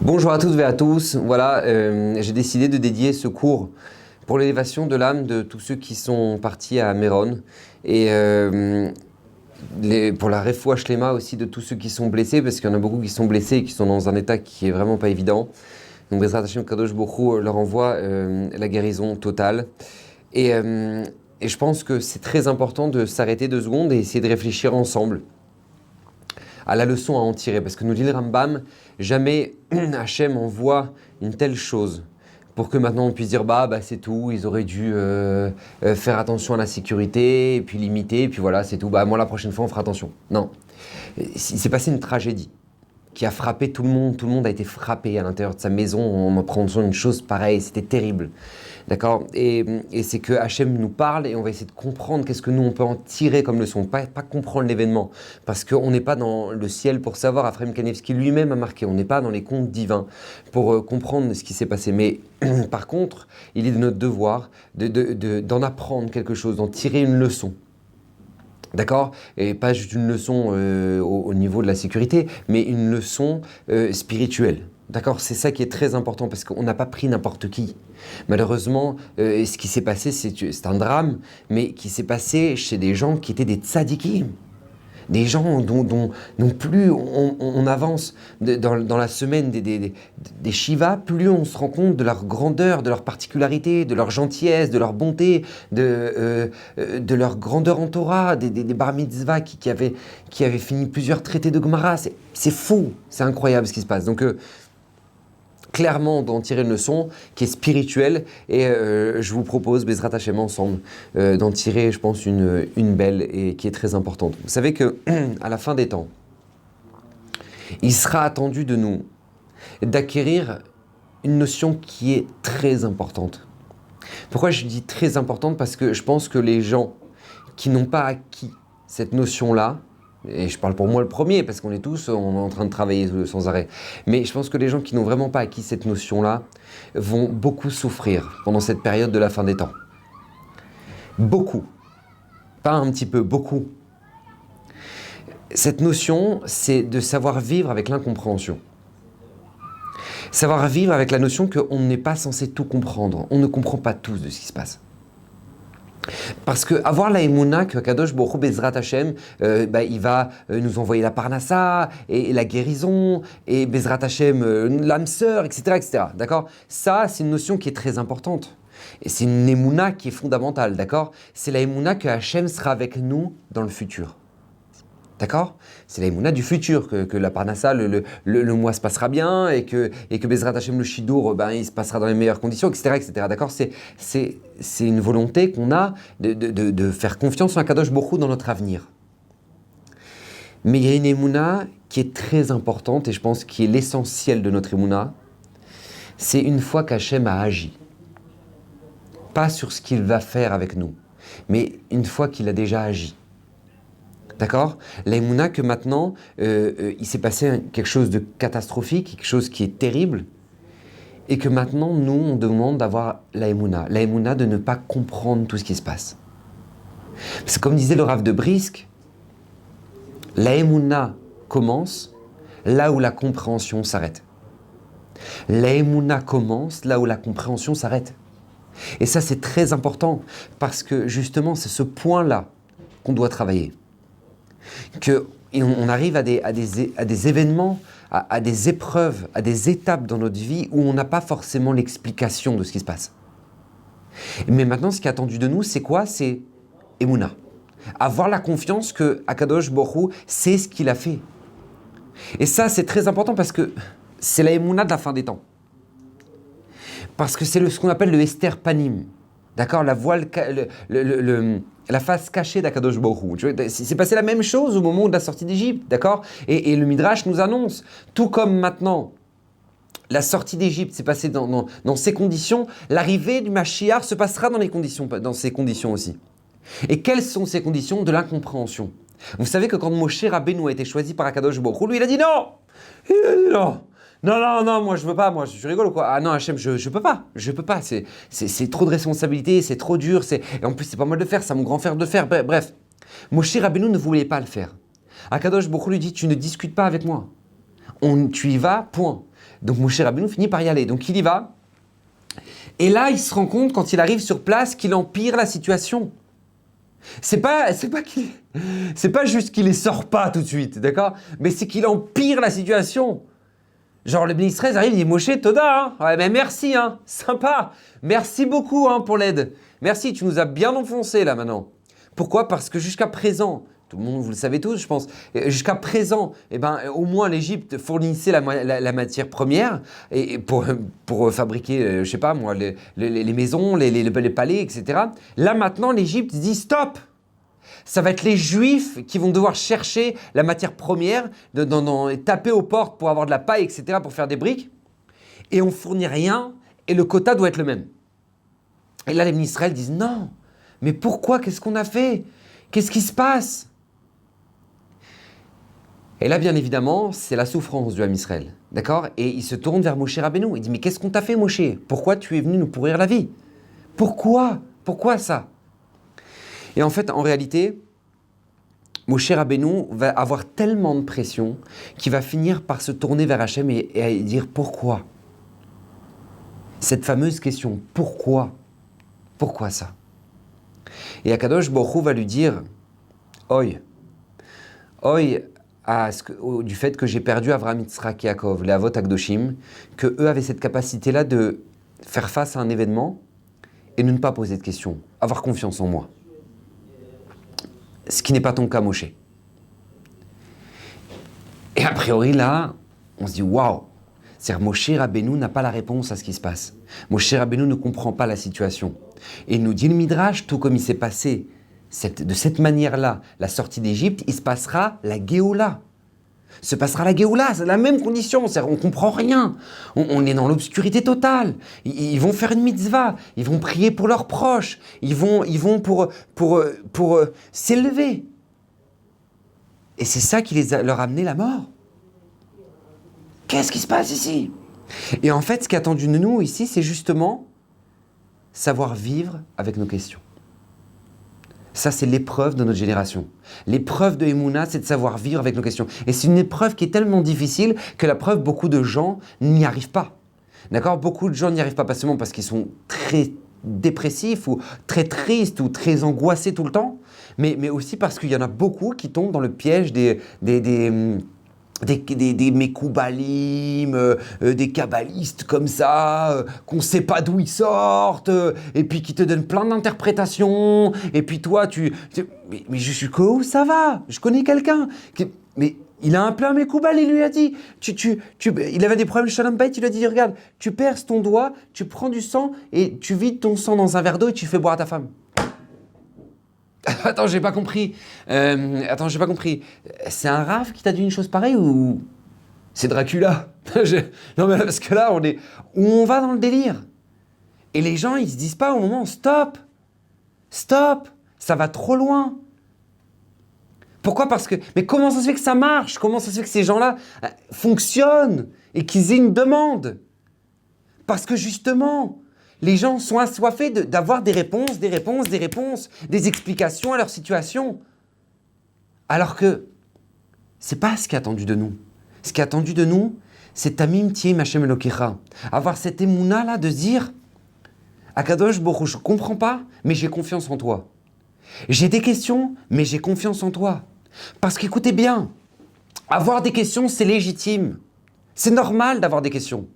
Bonjour à toutes et à tous. Voilà, j'ai décidé de dédier ce cours pour l'élévation de l'âme de tous ceux qui sont partis à Méron et pour la refoua shlema aussi de tous ceux qui sont blessés, parce qu'il y en a beaucoup qui sont blessés et qui sont dans un état qui est vraiment pas évident. Donc Bezrat Hashem Kadosh Baruch Hu leur envoie la guérison totale. Et je pense que c'est très important de s'arrêter 2 secondes et essayer de réfléchir ensemble à la leçon à en tirer. Parce que nous dit le Rambam, jamais Hachem envoie une telle chose pour que maintenant on puisse dire bah c'est tout, ils auraient dû faire attention à la sécurité, et puis limiter, et puis voilà, c'est tout, bah moi la prochaine fois on fera attention. Non, il s'est passé une tragédie qui a frappé tout le monde a été frappé à l'intérieur de sa maison en apprenant une chose pareille, c'était terrible. D'accord, et c'est que Hachem nous parle et on va essayer de comprendre qu'est-ce que nous on peut en tirer comme leçon, pas comprendre l'événement, parce qu'on n'est pas dans le ciel pour savoir. Ephraim Kanevski lui-même a marqué, on n'est pas dans les contes divins pour comprendre ce qui s'est passé, mais par contre, il est de notre devoir d'en apprendre quelque chose, d'en tirer une leçon. D'accord? Et pas juste une leçon au niveau de la sécurité, mais une leçon spirituelle. D'accord? C'est ça qui est très important parce qu'on n'a pas pris n'importe qui. Malheureusement, ce qui s'est passé, c'est un drame, mais qui s'est passé chez des gens qui étaient des tzadikim. Des gens dont plus on avance dans la semaine des Shiva, plus on se rend compte de leur grandeur, de leur particularité, de leur gentillesse, de leur bonté, de leur grandeur en Torah, des bar mitzvah qui avaient fini plusieurs traités de Gemara. C'est fou, c'est incroyable ce qui se passe. Donc, clairement, on doit en tirer une leçon qui est spirituelle et je vous propose, Bezrat Hashem ensemble, d'en tirer, je pense, une belle et qui est très importante. Vous savez que à la fin des temps, il sera attendu de nous d'acquérir une notion qui est très importante. Pourquoi je dis très importante? Parce que je pense que les gens qui n'ont pas acquis cette notion-là, et je parle pour moi le premier, parce qu'on est tous en train de travailler sans arrêt. Mais je pense que les gens qui n'ont vraiment pas acquis cette notion-là vont beaucoup souffrir pendant cette période de la fin des temps. Beaucoup. Pas un petit peu, beaucoup. Cette notion, c'est de savoir vivre avec l'incompréhension. Savoir vivre avec la notion qu'on n'est pas censé tout comprendre. On ne comprend pas tout de ce qui se passe. Parce que avoir la émouna que Kadosh Baruch Hu Bezrat Hashem, il va nous envoyer la parnassa et la guérison et Bezrat Hashem l'âme sœur, etc. D'accord? Ça, c'est une notion qui est très importante. Et c'est une émouna qui est fondamentale, d'accord? C'est la émouna que Hashem sera avec nous dans le futur. D'accord? C'est la émouna du futur, que la parnassa, le mois se passera bien et que Bezrat Hashem le Shidour, il se passera dans les meilleures conditions, etc. D'accord? C'est une volonté qu'on a de faire confiance en Kadosh Baruch Hu dans notre avenir. Mais il y a une émouna qui est très importante et je pense qui est l'essentiel de notre émouna. C'est une fois qu'Hachem a agi. Pas sur ce qu'il va faire avec nous, mais une fois qu'il a déjà agi. D'accord? La émouna que maintenant, il s'est passé quelque chose de catastrophique, quelque chose qui est terrible, et que maintenant, nous, on demande d'avoir la émouna de ne pas comprendre tout ce qui se passe. Parce que comme disait le Rav de Brisk, la émouna commence là où la compréhension s'arrête. La émouna commence là où la compréhension s'arrête. Et ça, c'est très important, parce que justement, c'est ce point-là qu'on doit travailler. Qu'on arrive à des événements, à des épreuves, à des étapes dans notre vie où on n'a pas forcément l'explication de ce qui se passe. Mais maintenant, ce qui est attendu de nous, c'est quoi? C'est Emouna. Avoir la confiance que Akadosh Baruch Hu sait ce qu'il a fait. Et ça, c'est très important parce que c'est la Emouna de la fin des temps. Parce que c'est ce qu'on appelle le Esther Panim. D'accord? La voile, la face cachée d'Akadosh Baruch Hu. C'est passé la même chose au moment de la sortie d'Égypte, d'accord? Et le Midrash nous annonce, tout comme maintenant, la sortie d'Égypte s'est passée dans ces conditions, l'arrivée du Mashiach se passera dans ces conditions aussi. Et quelles sont ces conditions? De l'incompréhension. Vous savez que quand Moshe Rabbeinu a été choisi par Akadosh Baruch Hu, lui il a dit non! Il a dit non! Non, moi je veux pas, moi je rigole ou quoi? Ah non Hachem, je peux pas, c'est trop de responsabilité, c'est trop dur, et en plus c'est pas moi de le faire, c'est mon grand frère de le faire, bref. Moshe Rabbeinu ne voulait pas le faire. Akadosh Baruch Hu lui dit, tu ne discutes pas avec moi, tu y vas, point. Donc Moshe Rabbeinu finit par y aller. Donc il y va. Et là, il se rend compte, quand il arrive sur place, qu'il empire la situation. C'est pas juste qu'il les sort pas tout de suite, d'accord? Mais c'est qu'il empire la situation. Genre, le ministre arrive, il dit, Moshe, Toda, hein? Ouais, mais merci, hein? Sympa. Merci beaucoup, hein, pour l'aide. Merci, tu nous as bien enfoncé, là, maintenant. Pourquoi? Parce que jusqu'à présent, tout le monde, vous le savez tous, je pense, jusqu'à présent, eh ben, au moins l'Égypte fournissait la matière première et pour fabriquer, je sais pas moi, les maisons, les palais, etc. Là, maintenant, l'Égypte dit stop. Ça va être les Juifs qui vont devoir chercher la matière première, taper aux portes pour avoir de la paille, etc., pour faire des briques. Et on fournit rien, et le quota doit être le même. Et là, les ministres disent non, mais pourquoi? Qu'est-ce qu'on a fait? Qu'est-ce qui se passe? Et là, bien évidemment, c'est la souffrance du Ham Israël, d'accord? Et il se tourne vers Moshe Rabbeinu. Il dit, mais qu'est-ce qu'on t'a fait, Moshe? Pourquoi tu es venu nous pourrir la vie? Pourquoi? Pourquoi ça? Et en fait, en réalité, Moshe Rabbeinu va avoir tellement de pression qu'il va finir par se tourner vers Hachem et dire pourquoi? Cette fameuse question, pourquoi? Pourquoi ça? Et Akadosh Baruch Hu va lui dire, oi, du fait que j'ai perdu Avraham, Yitzhak et Yaakov, les Avot Akdoshim, que eux avaient cette capacité-là de faire face à un événement et de ne pas poser de questions, avoir confiance en moi. Ce qui n'est pas ton cas, Moshe. Et a priori, là, on se dit, waouh! C'est-à-dire, Moshe Rabbeinu n'a pas la réponse à ce qui se passe. Moshe Rabbeinu ne comprend pas la situation. Et il nous dit le Midrash, tout comme il s'est passé de cette manière-là, la sortie d'Égypte, il se passera la Géoula. Se passera la Géoula, c'est la même condition, c'est-à-dire on ne comprend rien, on est dans l'obscurité totale. Ils vont faire une mitzvah, ils vont prier pour leurs proches, ils vont pour s'élever. Et c'est ça qui leur a amené la mort. Qu'est-ce qui se passe ici? Et en fait, ce qui est attendu de nous ici, c'est justement savoir vivre avec nos questions. Ça, c'est l'épreuve de notre génération. L'épreuve de Emouna, c'est de savoir vivre avec nos questions. Et c'est une épreuve qui est tellement difficile que la preuve, beaucoup de gens n'y arrivent pas. D'accord? Beaucoup de gens n'y arrivent pas seulement parce qu'ils sont très dépressifs ou très tristes ou très angoissés tout le temps, mais aussi parce qu'il y en a beaucoup qui tombent dans le piège des Mekoubalim, des kabbalistes comme ça, qu'on ne sait pas d'où ils sortent, et puis qui te donnent plein d'interprétations, et puis toi, mais jusqu'où ça va? Je connais quelqu'un, mais il a un plein Mekoubal, il lui a dit, il avait des problèmes de Shalom Bayit, il lui a dit, regarde, tu perces ton doigt, tu prends du sang, et tu vides ton sang dans un verre d'eau, et tu fais boire à ta femme. Attends, j'ai pas compris. C'est un rave qui t'a dit une chose pareille ou c'est Dracula? Non mais parce que là, on va dans le délire. Et les gens, ils se disent pas au moment, stop, ça va trop loin. Pourquoi? Parce que, mais comment ça se fait que ça marche? Comment ça se fait que ces gens-là fonctionnent et qu'ils aient une demande? Parce que justement, les gens sont assoiffés d'avoir des réponses, des explications à leur situation. Alors que c'est pas ce qui est attendu de nous. Ce qui est attendu de nous, c'est Tamim Tiem Hashem Elokecha. Avoir cette émouna là de dire Akadosh Baruch Hu, je comprends pas, mais j'ai confiance en toi. J'ai des questions, mais j'ai confiance en toi. Parce qu'écoutez bien, avoir des questions, c'est légitime. C'est normal d'avoir des questions.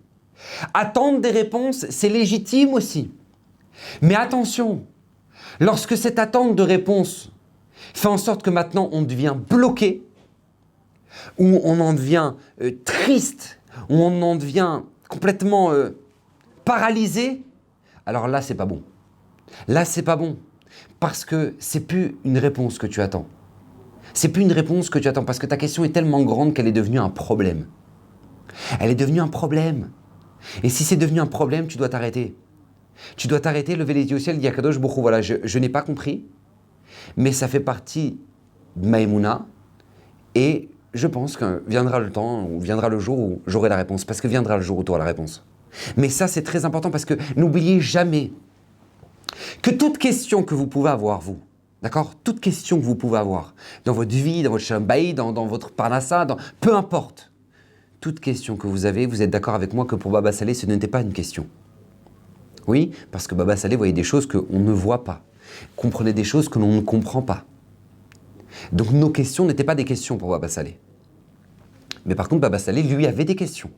Attendre des réponses, c'est légitime aussi. Mais attention, lorsque cette attente de réponse fait en sorte que maintenant on devient bloqué, ou on en devient triste, ou on en devient complètement paralysé, alors là c'est pas bon. Là c'est pas bon, parce que c'est plus une réponse que tu attends. C'est plus une réponse que tu attends, parce que ta question est tellement grande qu'elle est devenue un problème. Elle est devenue un problème. Et si c'est devenu un problème, tu dois t'arrêter. Tu dois t'arrêter, lever les yeux au ciel, dire Kadosh Baruch Hu, voilà, je n'ai pas compris, mais ça fait partie de ma émouna, et je pense que viendra le temps, ou viendra le jour où j'aurai la réponse, parce que viendra le jour où tu auras la réponse. Mais ça, c'est très important, parce que n'oubliez jamais que toute question que vous pouvez avoir, vous, d'accord? Toute question que vous pouvez avoir, dans votre vie, dans votre shalom bayit, dans votre parnassa, peu importe, toute question que vous avez, vous êtes d'accord avec moi que pour Baba Saleh, ce n'était pas une question. Oui, parce que Baba Saleh voyait des choses qu'on ne voit pas, comprenait des choses que l'on ne comprend pas. Donc nos questions n'étaient pas des questions pour Baba Saleh. Mais par contre, Baba Saleh, lui, avait des questions.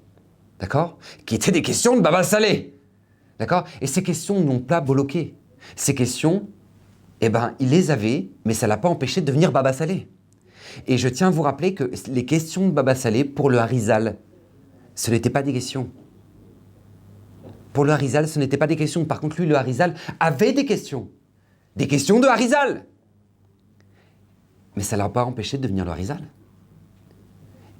D'accord? Qui étaient des questions de Baba Saleh. D'accord? Et ces questions n'ont pas bloqué. Ces questions, eh ben, il les avait, mais ça ne l'a pas empêché de devenir Baba Saleh. Et je tiens à vous rappeler que les questions de Baba Saleh, pour le Harizal, ce n'étaient pas des questions. Pour le Harizal, ce n'était pas des questions. Par contre, lui, le Harizal, avait des questions. Des questions de Harizal. Mais ça ne l'a pas empêché de devenir le Harizal.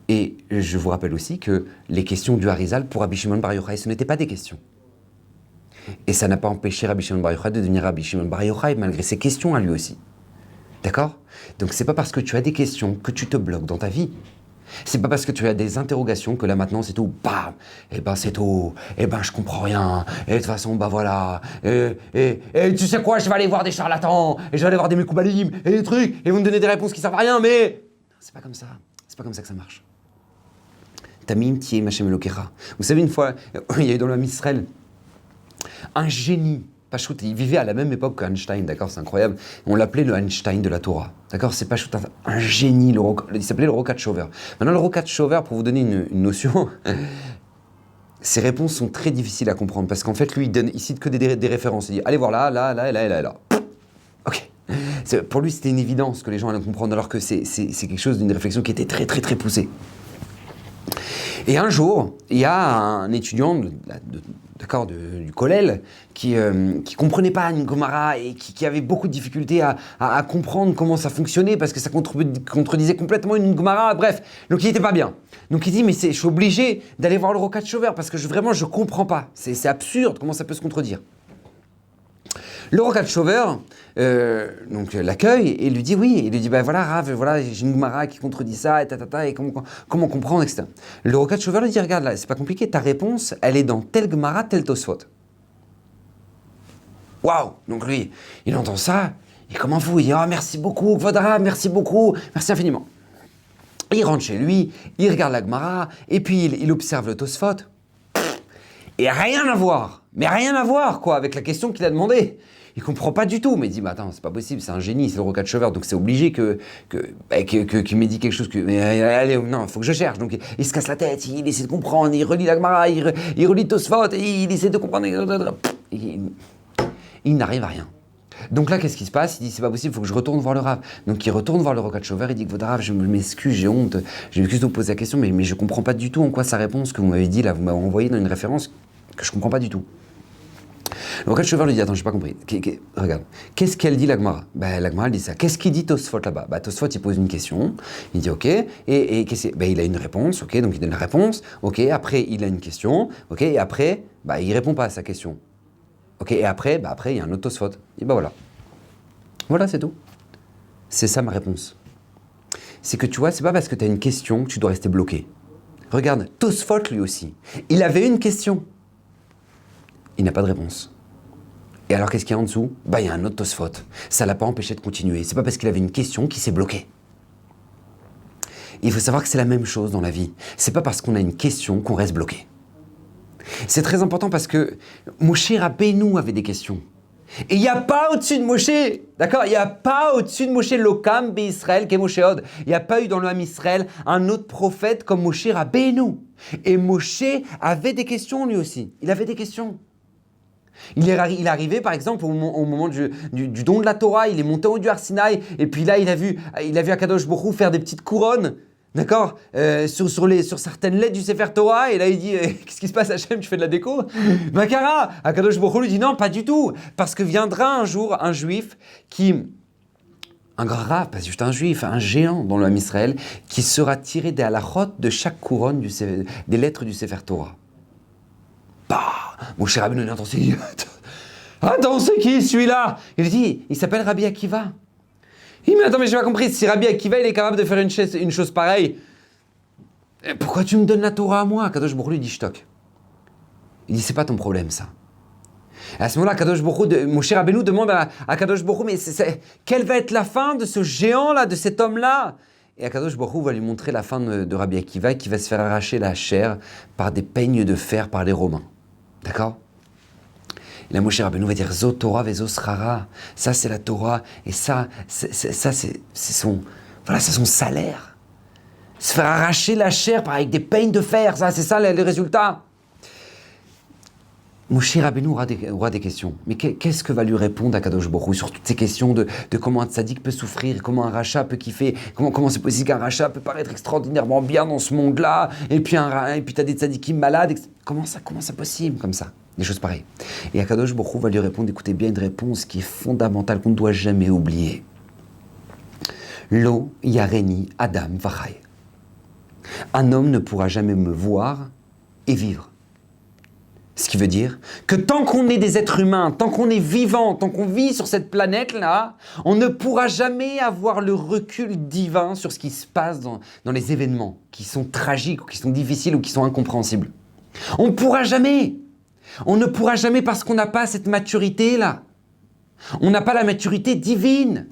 Et je vous rappelle aussi que les questions du Harizal pour Rabbi Shimon Bar Yochai, ce n'étaient pas des questions. Et ça n'a pas empêché Rabbi Shimon Bar Yochai de devenir Rabbi Shimon Bar Yochai, malgré ses questions à lui aussi. D'accord? Donc c'est pas parce que tu as des questions que tu te bloques dans ta vie. C'est pas parce que tu as des interrogations que là maintenant c'est tout, bam, et ben c'est tout, et ben je comprends rien, et de toute façon bah voilà, et tu sais quoi, je vais aller voir des charlatans, et je vais aller voir des mekoubalim, et des trucs, et vous me donnez des réponses qui servent à rien, mais c'est pas comme ça, c'est pas comme ça que ça marche. Tamim tié machem elokecha. Vous savez, une fois, il y a eu dans l'homme Israël un génie. Pachout, il vivait à la même époque qu'Einstein, d'accord, c'est incroyable. On l'appelait le Einstein de la Torah, d'accord, c'est Pachout, un génie, il s'appelait le Rokach-Shover. Maintenant, le Rokach-Shover, pour vous donner une notion, ses réponses sont très difficiles à comprendre, parce qu'en fait, lui, il cite que des références, il dit, allez voir là, là, là, et là, et là, et là. Ok. Pour lui, c'était une évidence que les gens allaient comprendre, alors que c'est quelque chose d'une réflexion qui était très, très, très poussée. Et un jour, il y a un étudiant du Kollel qui comprenait pas une Gemara et qui avait beaucoup de difficultés à comprendre comment ça fonctionnait parce que ça contredisait complètement une Gemara. Bref, donc il était pas bien. Donc il dit mais je suis obligé d'aller voir le Rokach-Shover parce que vraiment je comprends pas. C'est absurde comment ça peut se contredire. Le Rokach-Shover donc l'accueille et lui dit oui, il lui dit bah voilà Rav, voilà j'ai une Gemara qui contredit ça et comment comprendre, etc. Le Rokach-Shover lui dit regarde là, c'est pas compliqué, ta réponse elle est dans tel Gemara, tel Tosfot. Waouh. Donc lui, il entend ça, il est comme un fou, il dit oh merci beaucoup Kvodra, merci beaucoup, merci infiniment. Il rentre chez lui, il regarde la Gemara et puis il observe le Tosfot. Et rien à voir, mais rien à voir quoi avec la question qu'il a demandée. Il comprend pas du tout, mais il dit, mais attends, c'est pas possible, c'est un génie, c'est le Rokach-Shover, donc c'est obligé qu'il m'ait dit quelque chose que, mais allez, non, il faut que je cherche. Donc il se casse la tête, il essaie de comprendre, il relit la Gemara, il relit Tosfot, et il essaie de comprendre. Il n'arrive à rien. Donc là, qu'est-ce qui se passe? Il dit, c'est pas possible, il faut que je retourne voir le Rav. Donc il retourne voir le Rokach-Shover, il dit, Rav, je m'excuse, j'ai honte, je m'excuse de vous poser la question, mais je comprends pas du tout en quoi sa réponse que vous m'avez dit, là, vous m'avez envoyé dans une référence que je comprends pas du tout. Le Rokach-Shover lui dit, attends, j'ai pas compris. Regarde, qu'est-ce qu'elle dit la Gemara? La Gemara elle dit ça. Qu'est-ce qu'il dit Tosfot là-bas? Tosfot il pose une question, il dit ok, et il a une réponse, ok, donc il donne la réponse, ok, après il a une question, ok, et après, il répond pas à sa question. Ok, et après il y a un autre Tosfot. Et voilà. Voilà, c'est tout. C'est ça ma réponse. C'est que tu vois, c'est pas parce que tu as une question que tu dois rester bloqué. Regarde, Tosfot lui aussi, il avait une question. Il n'a pas de réponse. Et alors, qu'est-ce qu'il y a en dessous? Il y a un autre Tosfot. Ça ne l'a pas empêché de continuer. C'est pas parce qu'il avait une question qu'il s'est bloqué. Il faut savoir que c'est la même chose dans la vie. C'est pas parce qu'on a une question qu'on reste bloqué. C'est très important parce que Moshe Rabbeinu avait des questions. Et il n'y a pas au-dessus de Moshe, d'accord? Il n'y a pas au-dessus de Moshe Lokam Israël qu'est Moshe Od. Il n'y a pas eu dans le Ham Israël un autre prophète comme Moshe Rabbeinu. Et Moshe avait des questions lui aussi. Il avait des questions. Il est arrivé, par exemple, au moment du don de la Torah, il est monté au haut du Har Sinaï, et puis là, il a vu Akadosh Baruch Hu faire des petites couronnes, d'accord, sur certaines lettres du Sefer Torah, et là, il dit, qu'est-ce qui se passe, Hachem, tu fais de la déco? Makara, Akadosh Baruch Hu lui dit, non, pas du tout, parce que viendra un jour un juif un grand rave, pas juste un juif, un géant dans le Ham Israël, qui sera tiré des halachot de chaque couronne des lettres du Sefer Torah. Mon cher Rabbeinu, attends, c'est qui celui-là? Il dit, il s'appelle Rabbi Akiva. Il dit, mais attends, mais j'ai pas compris, si Rabbi Akiva, il est capable de faire une chose pareille, pourquoi tu me donnes la Torah à moi? Kadosh Baruch Hu lui dit, shtok. Il dit, c'est pas ton problème, ça. Et à ce moment-là, Kadosh Baruch Hu, mon cher Rabbeinu demande à Kadosh Baruch Hu, mais quelle va être la fin de ce géant-là, de cet homme-là? Et Akadosh Baruch Hu va lui montrer la fin de Rabbi Akiva qui va se faire arracher la chair par des peignes de fer par les Romains. D'accord? Et la Moshe Rabbeinu va dire Zo Torah vezo srara. Ça c'est la Torah et ça c'est son salaire. Se faire arracher la chair avec des peignes de fer, ça c'est ça les résultats. Moshe Rabbeinu aura des questions. Mais qu'est-ce que va lui répondre Akadosh Baruch Hu sur toutes ces questions de comment un tzaddik peut souffrir, comment un rachat peut kiffer, comment c'est possible qu'un rachat peut paraître extraordinairement bien dans ce monde-là, et puis tu as des tzaddikim malades, comment c'est possible comme ça? Des choses pareilles. Et Akadosh Baruch Hu va lui répondre, écoutez bien, une réponse qui est fondamentale, qu'on ne doit jamais oublier. Lo yareni Adam vachai. Un homme ne pourra jamais me voir et vivre. Ce qui veut dire que tant qu'on est des êtres humains, tant qu'on est vivant, tant qu'on vit sur cette planète-là, on ne pourra jamais avoir le recul divin sur ce qui se passe dans les événements qui sont tragiques, ou qui sont difficiles, ou qui sont incompréhensibles. On ne pourra jamais. On ne pourra jamais parce qu'on n'a pas cette maturité-là. On n'a pas la maturité divine.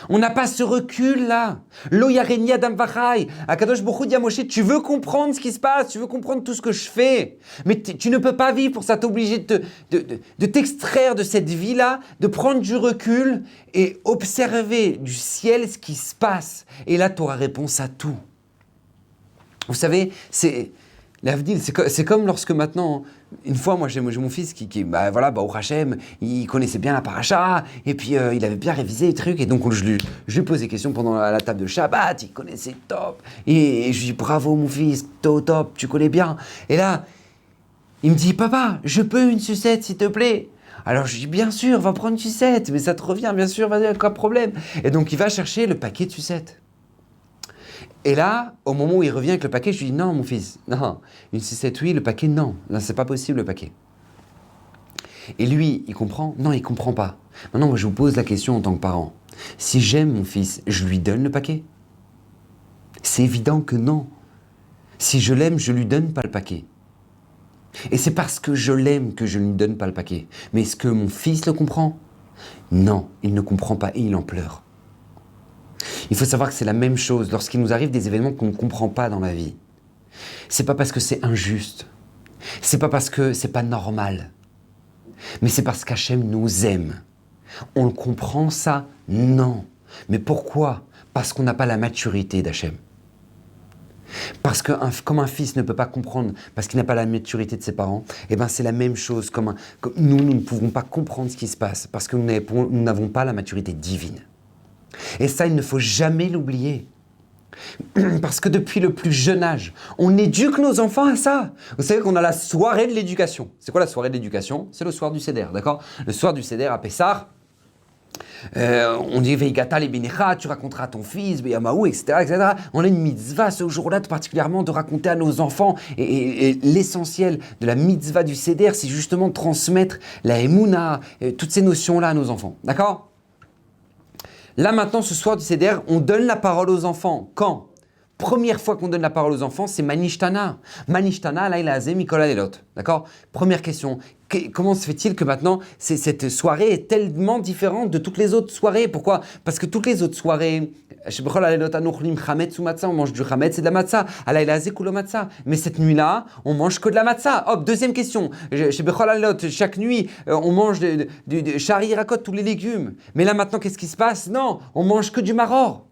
On n'a pas ce recul-là. Lo yareni Adam vachai. Akadosh Baruch Hu dit à Moshe, tu veux comprendre ce qui se passe, tu veux comprendre tout ce que je fais, mais tu ne peux pas vivre pour ça. Tu es obligé de t'extraire de cette vie-là, de prendre du recul et observer du ciel ce qui se passe. Et là, tu auras réponse à tout. Vous savez, l'avenir, c'est comme lorsque maintenant, une fois, moi j'ai mon fils qui au Hachem, il connaissait bien la paracha, et puis il avait bien révisé les trucs, et donc je lui posais des questions pendant la table de Shabbat, il connaissait top, et je lui dis bravo mon fils, top, tu connais bien. Et là, il me dit papa, je peux une sucette s'il te plaît? Alors je lui dis bien sûr, va prendre une sucette, mais ça te revient bien sûr, vas-y, pas de problème. Et donc il va chercher le paquet de sucettes. Et là, au moment où il revient avec le paquet, je lui dis non, mon fils, non, une sucette oui, le paquet non, là c'est pas possible le paquet. Et lui, il comprend? Non, il comprend pas. Maintenant, moi je vous pose la question en tant que parent. Si j'aime mon fils, je lui donne le paquet? C'est évident que non. Si je l'aime, je lui donne pas le paquet. Et c'est parce que je l'aime que je ne lui donne pas le paquet. Mais est-ce que mon fils le comprend? Non, il ne comprend pas et il en pleure. Il faut savoir que c'est la même chose lorsqu'il nous arrive des événements qu'on ne comprend pas dans la vie. C'est pas parce que c'est injuste, c'est pas parce que c'est pas normal, mais c'est parce qu'Hachem nous aime. On le comprend ça? Non. Mais pourquoi? Parce qu'on n'a pas la maturité d'Hachem. Parce que comme un fils ne peut pas comprendre parce qu'il n'a pas la maturité de ses parents, eh ben c'est la même chose comme nous ne pouvons pas comprendre ce qui se passe parce que nous n'avons pas la maturité divine. Et ça, il ne faut jamais l'oublier. Parce que depuis le plus jeune âge, on éduque nos enfants à ça. Vous savez qu'on a la soirée de l'éducation. C'est quoi la soirée de l'éducation? C'est le soir du Seder, d'accord? Le soir du Seder à Pessah, on dit Veigata les Benecha, tu raconteras à ton fils, Beyamaou, etc., etc. On a une mitzvah ce jour-là, particulièrement de raconter à nos enfants. Et l'essentiel de la mitzvah du Seder, c'est justement de transmettre la Emouna, toutes ces notions-là à nos enfants, d'accord? Là maintenant, ce soir du Seder, on donne la parole aux enfants. Quand? Première fois qu'on donne la parole aux enfants, c'est Manishtana. Manishtana, là, il a azé Mikola Lelot. D'accord? Première question. Comment se fait-il que maintenant, cette soirée est tellement différente de toutes les autres soirées? Pourquoi? Parce que toutes les autres soirées, on mange du chametz et de la matzah. Mais cette nuit-là, on mange que de la matzah. Hop, deuxième question. Chaque nuit, on mange du shari rakot, tous les légumes. Mais là maintenant, qu'est-ce qui se passe? Non, on mange que du maror.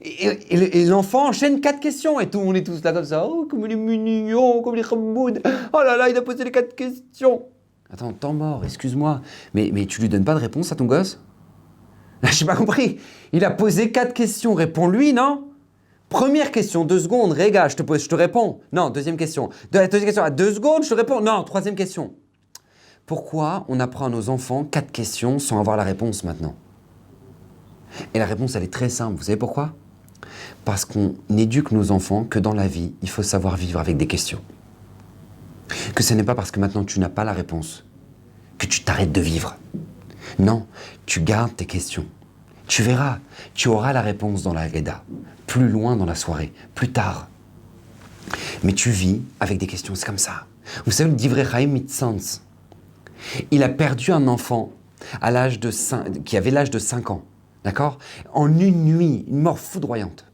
Et l'enfant enchaîne 4 questions et tout, on est tous là comme ça. Oh, comme il est mignon, comme il est khamoud. Oh là là, il a posé les 4 questions. Attends, temps mort, excuse-moi. Mais tu lui donnes pas de réponse à ton gosse? J'ai pas compris. Il a posé 4 questions, réponds-lui, non? Première question, 2 secondes, Réga, je te réponds. Non, deuxième question. Deuxième question, à 2 secondes, je te réponds. Non, troisième question. Pourquoi on apprend à nos enfants 4 questions sans avoir la réponse maintenant? Et la réponse, elle est très simple. Vous savez pourquoi? Parce qu'on éduque nos enfants que dans la vie, il faut savoir vivre avec des questions. Que ce n'est pas parce que maintenant tu n'as pas la réponse que tu t'arrêtes de vivre. Non, tu gardes tes questions. Tu verras, tu auras la réponse dans la Haggadah, plus loin dans la soirée, plus tard. Mais tu vis avec des questions, c'est comme ça. Vous savez, le Divrei Chaim Mitzans, il a perdu un enfant qui avait l'âge de 5 ans. D'accord? En une nuit, une mort foudroyante.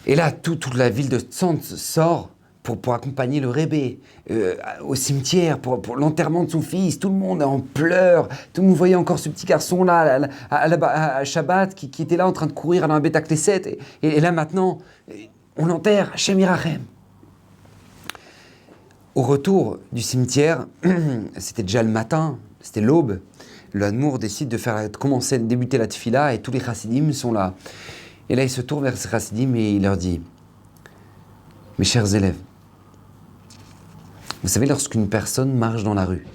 Et là, toute la ville de Tzantz sort pour accompagner le Rébé au cimetière, pour l'enterrement de son fils. Tout le monde est en pleurs. Tout le monde voyait encore ce petit garçon-là à Shabbat qui était là en train de courir dans un Beth Knesset. Et là, maintenant, on l'enterre, Hashem Yirachem. Au retour du cimetière, c'était déjà le matin, c'était l'aube. Le Hadmour décide de débuter la tefila et tous les chassidim sont là. Et là, il se tourne vers ces chassidim et il leur dit « Mes chers élèves, vous savez, lorsqu'une personne marche dans la rue,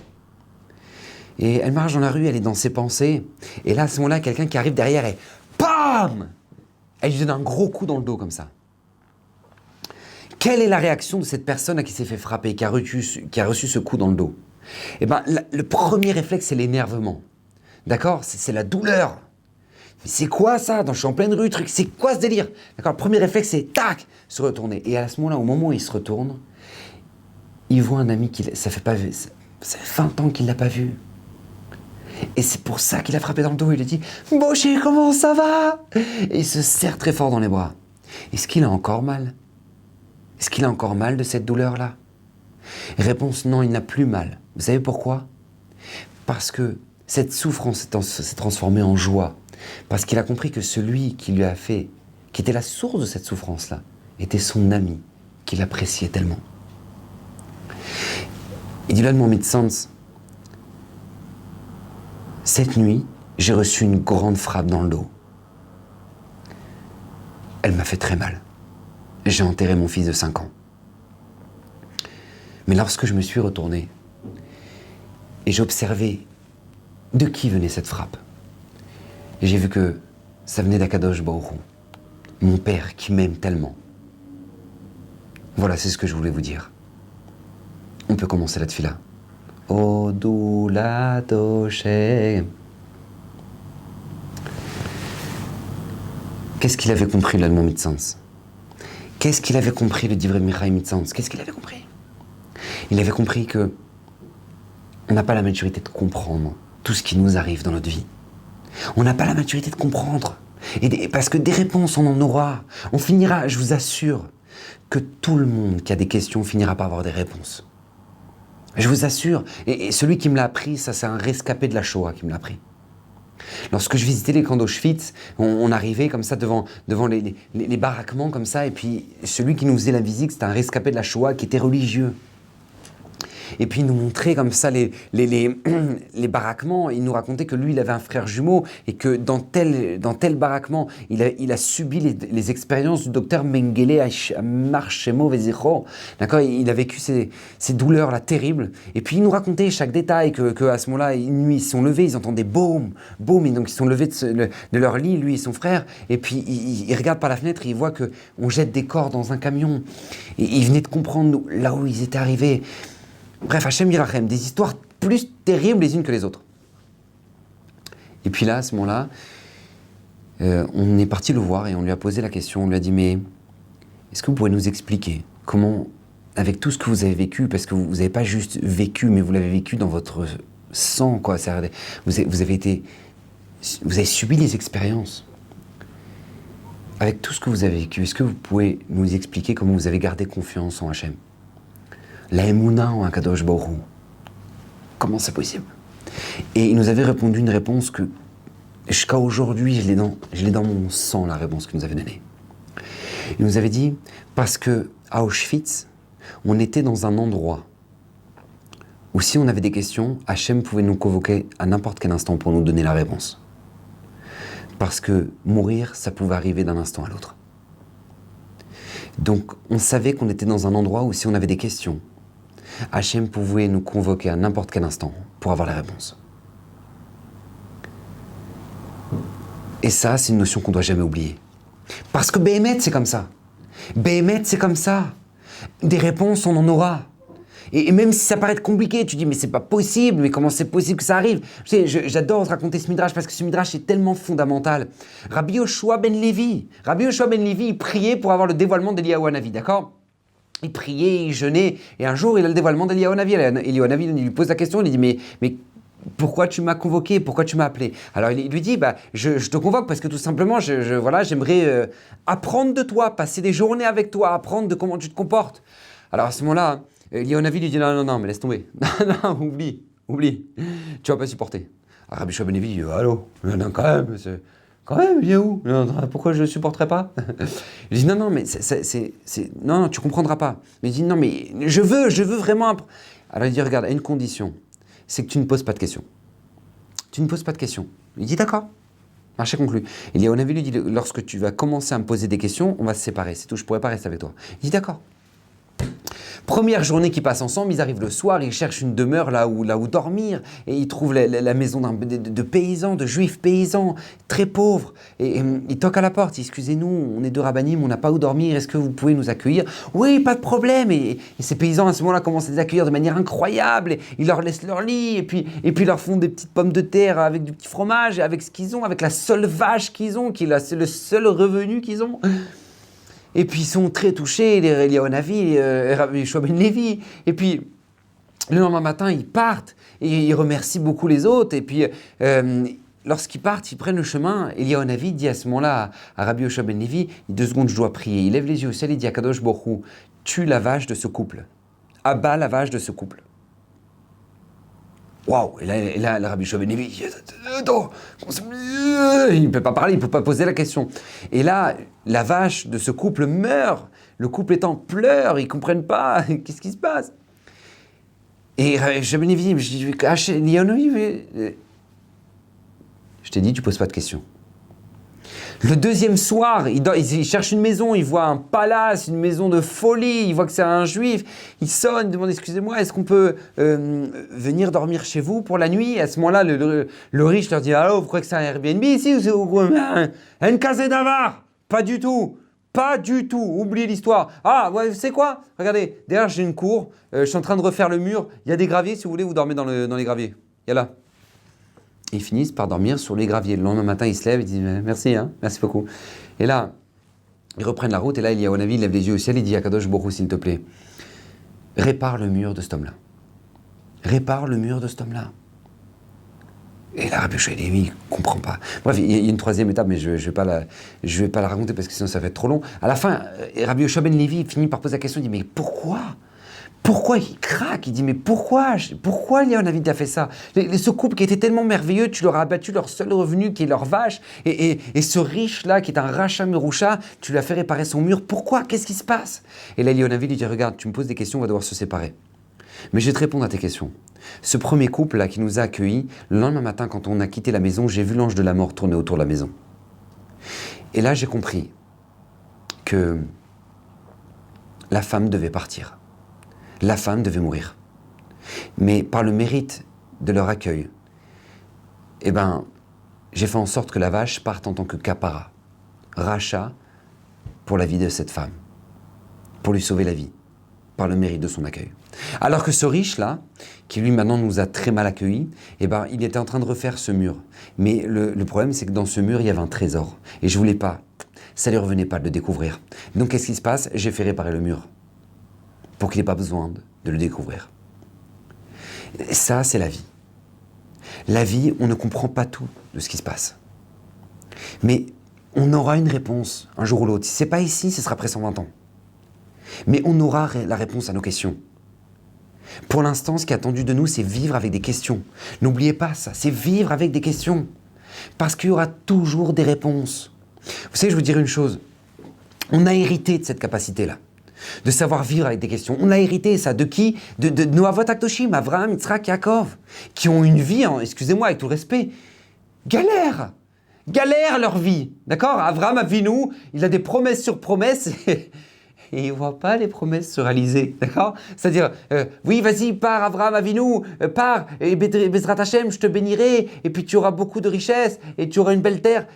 et elle marche dans la rue, elle est dans ses pensées, et là, à ce moment-là, quelqu'un qui arrive derrière et PAM ! Elle lui donne un gros coup dans le dos comme ça. Quelle est la réaction de cette personne qui s'est fait frapper, qui a reçu ce coup dans le dos? Eh bien, le premier réflexe, c'est l'énervement. D'accord? C'est la douleur. Mais c'est quoi ça? Je suis en pleine rue, c'est quoi ce délire? D'accord? Le premier réflexe, c'est tac, se retourner. Et à ce moment-là, au moment où il se retourne, il voit un ami ça fait 20 ans qu'il ne l'a pas vu. Et c'est pour ça qu'il a frappé dans le dos. Il lui dit « Moshe, comment ça va ?» Et il se serre très fort dans les bras. Est-ce qu'il a encore mal? Est-ce qu'il a encore mal de cette douleur-là? Réponse, non, il n'a plus mal. Vous savez pourquoi? Parce que cette souffrance s'est transformée en joie. Parce qu'il a compris que celui qui lui a fait, qui était la source de cette souffrance-là, était son ami, qu'il appréciait tellement. Il dit là de mon Mitzantz, cette nuit, j'ai reçu une grande frappe dans le dos. Elle m'a fait très mal. J'ai enterré mon fils de 5 ans. Mais lorsque je me suis retourné et j'ai observé de qui venait cette frappe, j'ai vu que ça venait d'Akadosh Baruch Hu, mon père qui m'aime tellement. Voilà, c'est ce que je voulais vous dire. On peut commencer la tefila. Odula Toshem. Qu'est-ce qu'il avait compris l'allemand Mitzantz? Qu'est-ce qu'il avait compris le Divrei Michaï Mitzantz? Qu'est-ce qu'il avait compris? Il avait compris que on n'a pas la maturité de comprendre tout ce qui nous arrive dans notre vie. On n'a pas la maturité de comprendre. Parce que des réponses, on en aura. On finira, je vous assure, que tout le monde qui a des questions finira par avoir des réponses. Je vous assure. Et celui qui me l'a appris, ça c'est un rescapé de la Shoah qui me l'a appris. Lorsque je visitais les camps d'Auschwitz, on arrivait comme ça devant les baraquements comme ça, et puis celui qui nous faisait la visite, c'était un rescapé de la Shoah qui était religieux. Et puis il nous montrait comme ça les baraquements, il nous racontait que lui il avait un frère jumeau et que dans tel baraquement il a subi les expériences du docteur Mengele Marchemo Vezicho. D'accord, il a vécu ces douleurs là terribles. Et puis il nous racontait chaque détail que à ce moment-là, une nuit ils se sont levés, ils entendaient boum, boum, et donc ils se sont levés de leur lit, lui et son frère, et puis ils regardent par la fenêtre et ils voient qu'on jette des corps dans un camion. Et ils venaient de comprendre là où ils étaient arrivés. Bref, Hashem Yirachem, des histoires plus terribles les unes que les autres. Et puis là, à ce moment-là, on est parti le voir et on lui a posé la question, on lui a dit « Mais est-ce que vous pouvez nous expliquer comment, avec tout ce que vous avez vécu, parce que vous n'avez pas juste vécu, mais vous l'avez vécu dans votre sang, quoi. Vous avez subi des expériences. Avec tout ce que vous avez vécu, est-ce que vous pouvez nous expliquer comment vous avez gardé confiance en Hashem ? La Emouna en Akadosh Baruch Hu. Comment c'est possible? Et il nous avait répondu une réponse que, jusqu'à aujourd'hui, je l'ai dans mon sang, la réponse qu'il nous avait donnée. Il nous avait dit, parce que à Auschwitz, on était dans un endroit où si on avait des questions, Hachem pouvait nous convoquer à n'importe quel instant pour nous donner la réponse. Parce que mourir, ça pouvait arriver d'un instant à l'autre. Donc, on savait qu'on était dans un endroit où si on avait des questions, Hachem pouvait nous convoquer à n'importe quel instant pour avoir la réponse. Et ça, c'est une notion qu'on ne doit jamais oublier. Parce que Béhémet, c'est comme ça. Béhémet, c'est comme ça. Des réponses, on en aura. Et même si ça paraît compliqué, tu dis, mais c'est pas possible, mais comment c'est possible que ça arrive? Tu sais, j'adore raconter ce midrash parce que ce midrash est tellement fondamental. Rabbi Yoshua ben Levi, il priait pour avoir le dévoilement d'Eliyahu Hanavi, d'accord? Il priait, il jeûnait, et un jour, il a le dévoilement d'Eliyahu Hanavi. Eliyahu Hanavi, il lui pose la question, il lui dit, mais pourquoi tu m'as convoqué, pourquoi tu m'as appelé? Alors il lui dit, je te convoque parce que tout simplement, voilà, j'aimerais apprendre de toi, passer des journées avec toi, apprendre de comment tu te comportes. Alors à ce moment-là, Eliyahu lui dit, non, mais laisse tomber. Non, oublie, tu vas pas supporter. Alors Rabbi Shua ben Levi dit, allô, non, quand même, Eliyahu, pourquoi je ne supporterais pas? Il dit, non, mais non, tu comprendras pas. Mais il dit, non, mais je veux vraiment. Alors il dit, regarde, à une condition, c'est que tu ne poses pas de questions. Tu ne poses pas de questions. Il dit, d'accord. Marché conclu. Eliyahu lui dit, lorsque tu vas commencer à me poser des questions, on va se séparer, c'est tout, je ne pourrai pas rester avec toi. Il dit, d'accord. Première journée qu'ils passent ensemble, ils arrivent le soir, ils cherchent une demeure là où dormir, et ils trouvent la maison de paysans, de juifs paysans, très pauvres, et ils toquent à la porte, excusez-nous, on est deux rabbinim, on n'a pas où dormir, est-ce que vous pouvez nous accueillir? Oui, pas de problème, et ces paysans à ce moment-là commencent à les accueillir de manière incroyable, et ils leur laissent leur lit, et puis ils leur font des petites pommes de terre avec du petit fromage, avec ce qu'ils ont, avec la seule vache qu'ils ont, qui est le seul revenu qu'ils ont. Et puis ils sont très touchés, les Eliyahu Hanavi, Rabbi Shua ben Levi. Et puis le lendemain matin, ils partent et ils remercient beaucoup les autres. Et puis lorsqu'ils partent, ils prennent le chemin. Eliyahu Hanavi dit à ce moment-là à Rabbi Shua ben Levi, 2 secondes, je dois prier. Il lève les yeux au ciel et dit à Kadosh Baruch Hu, tue la vache de ce couple. Abat la vache de ce couple. Waouh! Et là, le Rabbi Shua ben Levi dit, attends, il ne peut pas parler, il ne peut pas poser la question. Et là, la vache de ce couple meurt. Le couple est en pleurs, ils ne comprennent pas. Qu'est-ce qui se passe? Et Shua ben Levi, je dis, je t'ai dit, tu ne poses pas de questions. Le deuxième soir, il cherche une maison, il voit un palace, une maison de folie, il voit que c'est un juif, il sonne, il demande, excusez-moi, est-ce qu'on peut venir dormir chez vous pour la nuit? Et à ce moment-là, le riche leur dit, allô, vous croyez que c'est un Airbnb ici ou c'est un casé d'avar? Pas du tout, oubliez l'histoire. Ah, ouais, c'est quoi? Regardez, derrière j'ai une cour, je suis en train de refaire le mur, il y a des graviers, si vous voulez, vous dormez dans les graviers. Il y a là. Ils finissent par dormir sur les graviers. Le lendemain matin, ils se lèvent et disent merci, merci beaucoup. Et là, ils reprennent la route et là, Eliyahu Hanavi lève les yeux au ciel et dit à Kadosh Baruch Hu, s'il te plaît, répare le mur de cet homme-là. Répare le mur de cet homme-là. Et là, Rabbi Shua ben Levi ne comprend pas. Bref, il y a une troisième étape, mais je ne vais pas la raconter parce que sinon ça va être trop long. À la fin, Rabbi Shua ben Levi finit par poser la question, il dit mais pourquoi? Pourquoi il craque? Il dit, mais pourquoi Eliyahu Hanavi t'a fait ça? Ce couple qui était tellement merveilleux, tu leur as abattu leur seul revenu qui est leur vache, et ce riche-là qui est un Racha Merusha, tu lui as fait réparer son mur. Pourquoi? Qu'est-ce qui se passe? Et là, Eliyahu Hanavi lui dit, regarde, tu me poses des questions, on va devoir se séparer. Mais je vais te répondre à tes questions. Ce premier couple-là qui nous a accueillis, le lendemain matin, quand on a quitté la maison, j'ai vu l'ange de la mort tourner autour de la maison. Et là, j'ai compris que la femme devait partir. La femme devait mourir. Mais par le mérite de leur accueil, j'ai fait en sorte que la vache parte en tant que capara, rachat pour la vie de cette femme, pour lui sauver la vie, par le mérite de son accueil. Alors que ce riche-là, qui lui maintenant nous a très mal accueillis, il était en train de refaire ce mur. Mais le problème, c'est que dans ce mur, il y avait un trésor. Et je voulais pas, ça ne lui revenait pas de le découvrir. Donc qu'est-ce qui se passe? J'ai fait réparer le mur. Pour qu'il n'ait pas besoin de le découvrir. Et ça, c'est la vie. La vie, on ne comprend pas tout de ce qui se passe. Mais on aura une réponse un jour ou l'autre. Si ce n'est pas ici, ce sera après 120 ans. Mais on aura la réponse à nos questions. Pour l'instant, ce qui est attendu de nous, c'est vivre avec des questions. N'oubliez pas ça, c'est vivre avec des questions. Parce qu'il y aura toujours des réponses. Vous savez, je vous dirais une chose. On a hérité de cette capacité-là. De savoir vivre avec des questions. On a hérité ça de qui? De nos Avot Hakdoshim, Avraham, Yitzhak, Yaakov, qui ont une vie, excusez-moi avec tout le respect, galère leur vie, d'accord? Avraham Avinu, il a des promesses sur promesses et il ne voit pas les promesses se réaliser, d'accord? C'est-à-dire, oui, vas-y, pars Avraham Avinu, pars, et Bezrat Hashem, je te bénirai, et puis tu auras beaucoup de richesses, et tu auras une belle terre.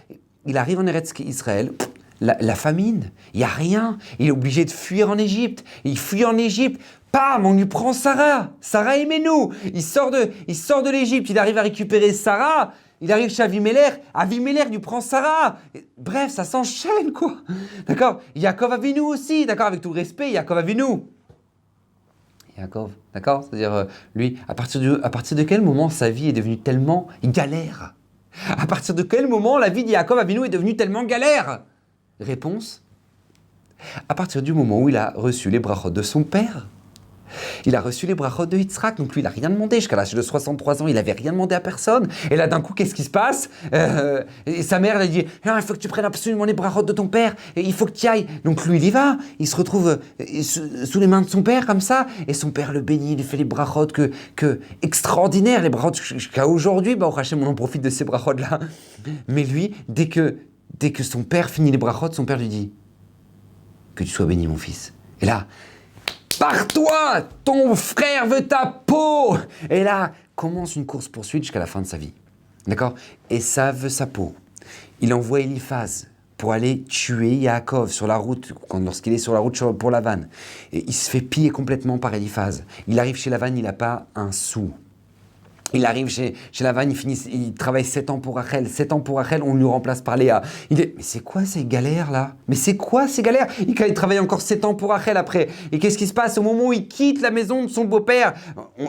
Il arrive en Eretz Israël. La famine, il n'y a rien, il est obligé de fuir en Égypte, il fuit en Égypte, pam, on lui prend Sarah aimez-nous, il sort de l'Égypte, il arrive à récupérer Sarah, il arrive chez Avimelech lui prend Sarah, bref, ça s'enchaîne quoi, d'accord? Yaakov Avinu aussi, d'accord, avec tout le respect, Yaakov Avinu Yaakov, d'accord? C'est-à-dire, lui, à partir de quel moment sa vie est devenue tellement galère? À partir de quel moment la vie de Yaakov Avinu est devenue tellement galère? Réponse, à partir du moment où il a reçu les brachot de son père. Il a reçu les brachot de Yitzhak, donc lui il n'a rien demandé, jusqu'à l'âge de 63 ans, il n'avait rien demandé à personne. Et là d'un coup, qu'est-ce qui se passe? Et sa mère elle a dit, non, il faut que tu prennes absolument les brachot de ton père, et il faut que tu y ailles. Donc lui il y va, il se retrouve sous les mains de son père comme ça, et son père le bénit, il fait les brachot que extraordinaires, les brachot jusqu'à aujourd'hui, bah, au Hachem on en profite de ces brachot là. Mais lui, dès que son père finit les brachot, son père lui dit, que tu sois béni mon fils. Et là, pars-toi, ton frère veut ta peau. Et là, commence une course-poursuite jusqu'à la fin de sa vie. D'accord? Esav veut sa peau. Il envoie Eliphaz pour aller tuer Yaakov sur la route, lorsqu'il est sur la route pour Lavan. Et il se fait piller complètement par Eliphaz. Il arrive chez Lavan, il n'a pas un sou. Il arrive chez Lavan, il travaille 7 ans pour Rachel. 7 ans pour Rachel, on le remplace par Léa. Mais c'est quoi ces galères là? Mais c'est quoi ces galères? Il travaille encore 7 ans pour Rachel après. Et qu'est-ce qui se passe au moment où il quitte la maison de son beau-père?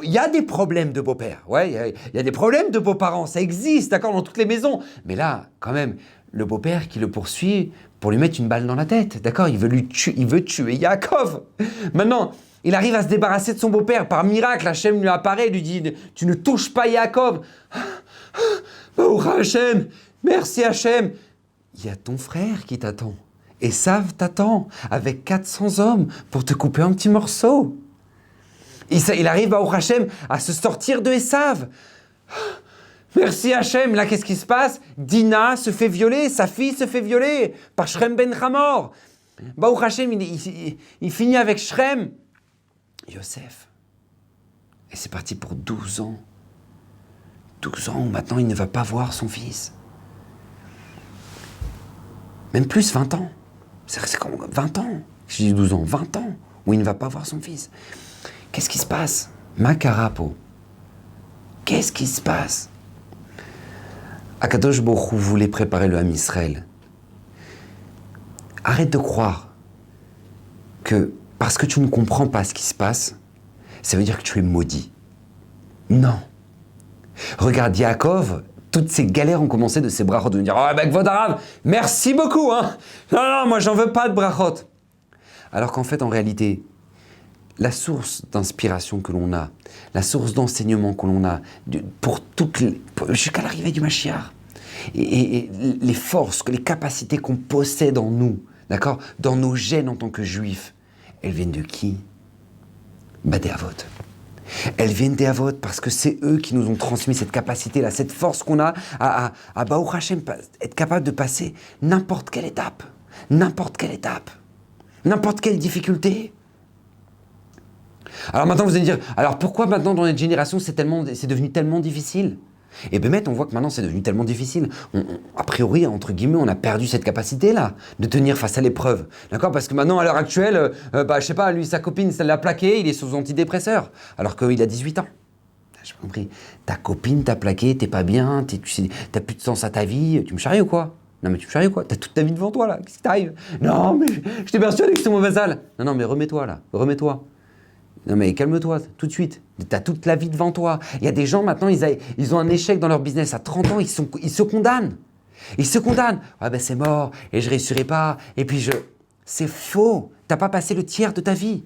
Il y a des problèmes de beau-père. Ouais, il y a des problèmes de beaux-parents. Ça existe, d'accord, dans toutes les maisons. Mais là, quand même, le beau-père qui le poursuit pour lui mettre une balle dans la tête. D'accord? Il veut tuer Yaakov. Maintenant, il arrive à se débarrasser de son beau-père. Par miracle, Hachem lui apparaît et lui dit « Tu ne touches pas Yaakov. » Oh Hachem, merci Hachem. Il y a ton frère qui t'attend. Esav t'attend avec 400 hommes pour te couper un petit morceau. Il arrive à Hachem à se sortir de Esav. Merci Hachem. Là, qu'est-ce qui se passe? Dina se fait violer, sa fille se fait violer par Shrem ben Hamor. Baruch Hachem, il finit avec Shrem. Yosef. Et c'est parti pour 12 ans. 12 ans où maintenant il ne va pas voir son fils. Même plus, 20 ans. C'est comme 20 ans. Je dis 12 ans, 20 ans où il ne va pas voir son fils. Qu'est-ce qui se passe? Makarapo. Qu'est-ce qui se passe? Akadosh Baruch Hu voulait préparer le Ham Israël. Arrête de croire que parce que tu ne comprends pas ce qui se passe, ça veut dire que tu es maudit. Non. Regarde, Yaakov, toutes ces galères ont commencé de ses brachot, de dire « Oh, ben, Kvod Harav, merci beaucoup, hein. Non, moi, j'en veux pas de brachot. » Alors qu'en fait, en réalité, la source d'inspiration que l'on a, la source d'enseignement que l'on a, jusqu'à l'arrivée du Mashiach, et les forces, les capacités qu'on possède en nous, d'accord, dans nos gènes en tant que juifs, elles viennent de qui? Des Avot. Elles viennent des Avot parce que c'est eux qui nous ont transmis cette capacité-là, cette force qu'on a à Baruch Hashem, être capable de passer n'importe quelle étape, n'importe quelle difficulté. Alors maintenant, vous allez me dire, alors pourquoi maintenant dans notre génération c'est devenu tellement difficile? Et bien, on voit que maintenant c'est devenu tellement difficile. A priori, entre guillemets, on a perdu cette capacité-là de tenir face à l'épreuve. D'accord? Parce que maintenant, à l'heure actuelle, je sais pas, lui, sa copine, ça l'a plaqué, il est sous antidépresseur, alors qu'il a 18 ans. J'ai pas compris. Ta copine t'a plaqué, t'es pas bien, t'as plus de sens à ta vie, tu me charries ou quoi? Non, mais tu me charries ou quoi? T'as toute ta vie devant toi, là. Qu'est-ce qui t'arrive? Non, mais je t'ai persuadé que c'est mon vassal. Non, mais remets-toi, là. Remets-toi. Non mais calme-toi, tout de suite. T'as toute la vie devant toi. Il y a des gens maintenant, ils ont un échec dans leur business. À 30 ans, ils se condamnent. Ils se condamnent. Ah ben c'est mort, et je réussirai pas, et puis C'est faux. T'as pas passé le tiers de ta vie.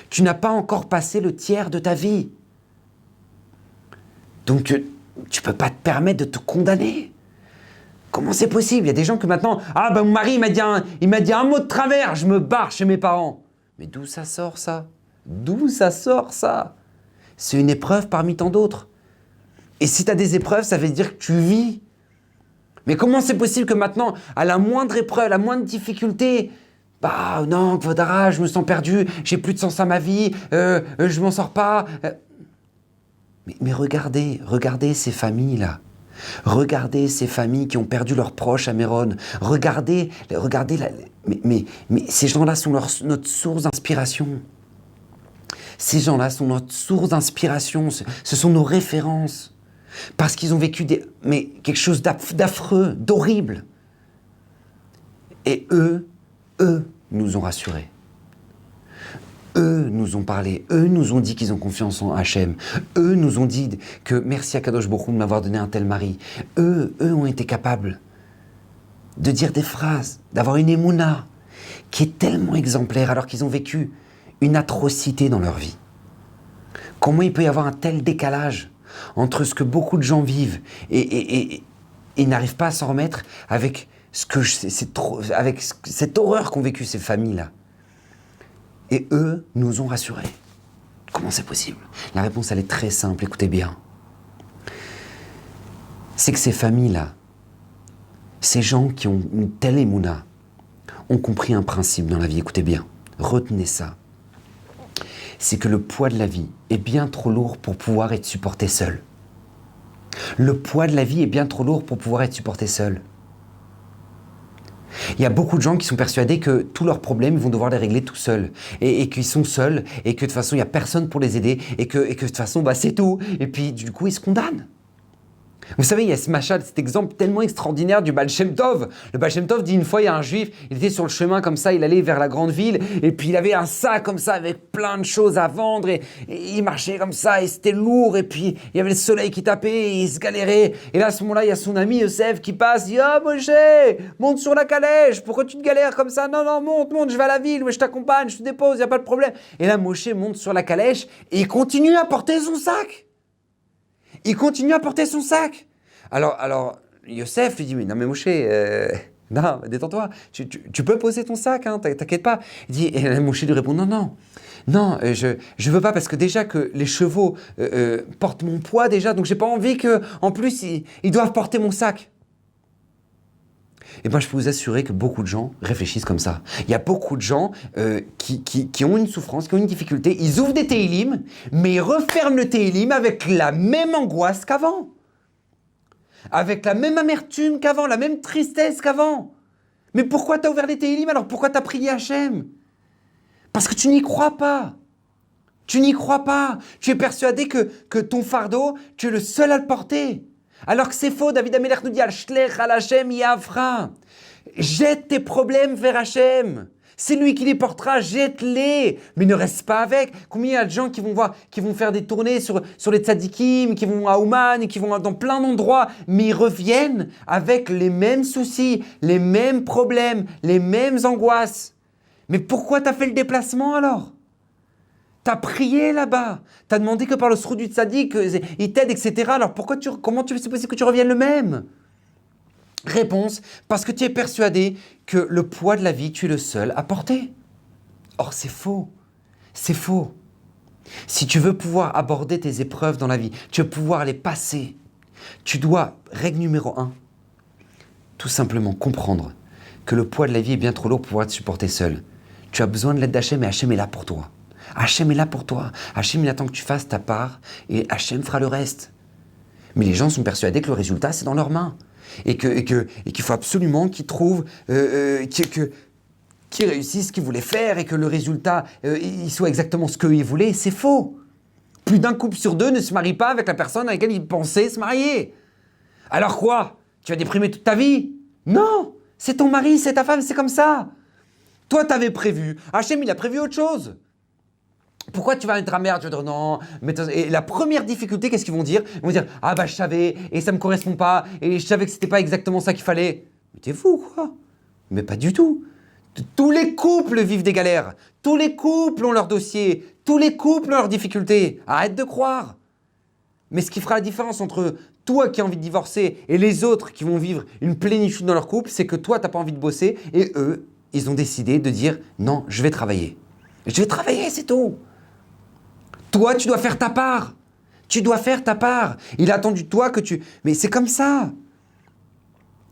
Tu n'as pas encore passé le tiers de ta vie. Donc tu peux pas te permettre de te condamner. Comment c'est possible? Il y a des gens que maintenant, mon mari il m'a dit un mot de travers, je me barre chez mes parents. Mais d'où ça sort ça? D'où ça sort ça? C'est une épreuve parmi tant d'autres. Et si tu as des épreuves, ça veut dire que tu vis. Mais comment c'est possible que maintenant, à la moindre épreuve, à la moindre difficulté, non, Kvod Harav, je me sens perdu, j'ai plus de sens à ma vie, je m'en sors pas. Mais regardez ces familles-là. Regardez ces familles qui ont perdu leurs proches à Méron. Regardez, mais ces gens-là sont notre source d'inspiration. Ces gens-là sont notre source d'inspiration, ce sont nos références. Parce qu'ils ont vécu quelque chose d'affreux, d'horrible. Et eux nous ont rassurés. Eux nous ont parlé, eux nous ont dit qu'ils ont confiance en Hachem. Eux nous ont dit que merci à Kadosh Baruch Hu de m'avoir donné un tel mari. Eux ont été capables de dire des phrases, d'avoir une émouna qui est tellement exemplaire alors qu'ils ont vécu une atrocité dans leur vie. Comment il peut y avoir un tel décalage entre ce que beaucoup de gens vivent et n'arrivent pas à s'en remettre avec, avec cette horreur qu'ont vécu ces familles-là. Et eux nous ont rassurés. Comment c'est possible? La réponse, elle est très simple, écoutez bien. C'est que ces familles-là, ces gens qui ont une telle émouna, ont compris un principe dans la vie, écoutez bien, retenez ça. C'est que le poids de la vie est bien trop lourd pour pouvoir être supporté seul. Le poids de la vie est bien trop lourd pour pouvoir être supporté seul. Il y a beaucoup de gens qui sont persuadés que tous leurs problèmes, ils vont devoir les régler tout seuls. Et qu'ils sont seuls, et que de toute façon, il n'y a personne pour les aider, et que de toute façon, c'est tout. Et puis, du coup, ils se condamnent. Vous savez, il y a ce machal, cet exemple tellement extraordinaire du Baal Shem Tov. Le Baal Shem Tov dit une fois, il y a un juif, il était sur le chemin comme ça, il allait vers la grande ville, et puis il avait un sac comme ça avec plein de choses à vendre, et il marchait comme ça, et c'était lourd, et puis il y avait le soleil qui tapait, et il se galérait. Et là, à ce moment-là, il y a son ami Yosef qui passe, il dit « Oh Moshe, monte sur la calèche, pourquoi tu te galères comme ça? Non, monte, je vais à la ville, je t'accompagne, je te dépose, il n'y a pas de problème. » Et là, Moshe monte sur la calèche, et il continue à porter son sac. Alors, Yosef lui dit, mais non mais Moshe, non, détends-toi, tu peux poser ton sac, hein, t'inquiète pas. Il dit, et Moshe lui répond, non, je veux pas parce que déjà que les chevaux portent mon poids déjà, donc j'ai pas envie que, en plus, ils doivent porter mon sac. Et moi, je peux vous assurer que beaucoup de gens réfléchissent comme ça. Il y a beaucoup de gens qui ont une souffrance, qui ont une difficulté, ils ouvrent des Téhilim, mais ils referment le Téhilim avec la même angoisse qu'avant. Avec la même amertume qu'avant, la même tristesse qu'avant. Mais pourquoi tu as ouvert les Téhilim alors? Pourquoi tu as prié Hachem? Parce que tu n'y crois pas. Tu n'y crois pas. Tu es persuadé que ton fardeau, tu es le seul à le porter. Alors que c'est faux, David Amelech nous dit Al-Shlech al-Hachem Yafra. Jette tes problèmes vers Hachem. C'est lui qui les portera, jette-les. Mais ne reste pas avec. Combien il y a de gens qui vont faire des tournées sur les tzadikim, qui vont à Ouman, qui vont dans plein d'endroits, mais ils reviennent avec les mêmes soucis, les mêmes problèmes, les mêmes angoisses. Mais pourquoi tu as fait le déplacement alors? Tu as prié là-bas, tu as demandé que par le srou du tzadik, il t'aide, etc. Alors comment c'est possible que tu reviennes le même? Réponse, parce que tu es persuadé que le poids de la vie, tu es le seul à porter. Or, c'est faux. C'est faux. Si tu veux pouvoir aborder tes épreuves dans la vie, tu veux pouvoir les passer, tu dois, règle numéro 1, tout simplement comprendre que le poids de la vie est bien trop lourd pour pouvoir te supporter seul. Tu as besoin de l'aide d'Hachem et Hachem est là pour toi. Hachem est là pour toi. Hachem, il attend que tu fasses ta part et Hachem fera le reste. Mais les gens sont persuadés que le résultat, c'est dans leurs mains. Et qu'il faut absolument qu'ils trouvent, qu'ils réussissent ce qu'ils voulaient faire et que le résultat, il soit exactement ce qu'ils voulaient. C'est faux. Plus d'un couple sur deux ne se marie pas avec la personne avec laquelle ils pensaient se marier. Alors quoi? Tu vas déprimer toute ta vie? Non, c'est ton mari, c'est ta femme, c'est comme ça. Toi, t'avais prévu. Hachem, il a prévu autre chose. Pourquoi tu vas être merde? Tu vas dire non. Et la première difficulté, qu'est-ce qu'ils vont dire? Ils vont dire ah bah je savais et ça me correspond pas et je savais que c'était pas exactement ça qu'il fallait. Mais t'es fou quoi? Mais pas du tout. Tous les couples vivent des galères. Tous les couples ont leurs dossiers. Tous les couples ont leurs difficultés. Arrête de croire. Mais ce qui fera la différence entre toi qui as envie de divorcer et les autres qui vont vivre une plénitude dans leur couple, c'est que toi t'as pas envie de bosser et eux, ils ont décidé de dire non, je vais travailler. Je vais travailler, c'est tout. Toi, tu dois faire ta part. Tu dois faire ta part. Il a attendu de toi que tu... Mais c'est comme ça.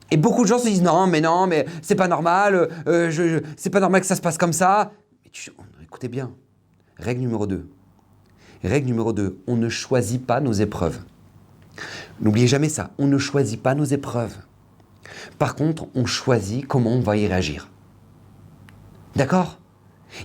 Et beaucoup de gens se disent non, mais c'est pas normal. C'est pas normal que ça se passe comme ça. Mais écoutez bien. Règle numéro 2. Règle numéro 2. On ne choisit pas nos épreuves. N'oubliez jamais ça. On ne choisit pas nos épreuves. Par contre, on choisit comment on va y réagir. D'accord ?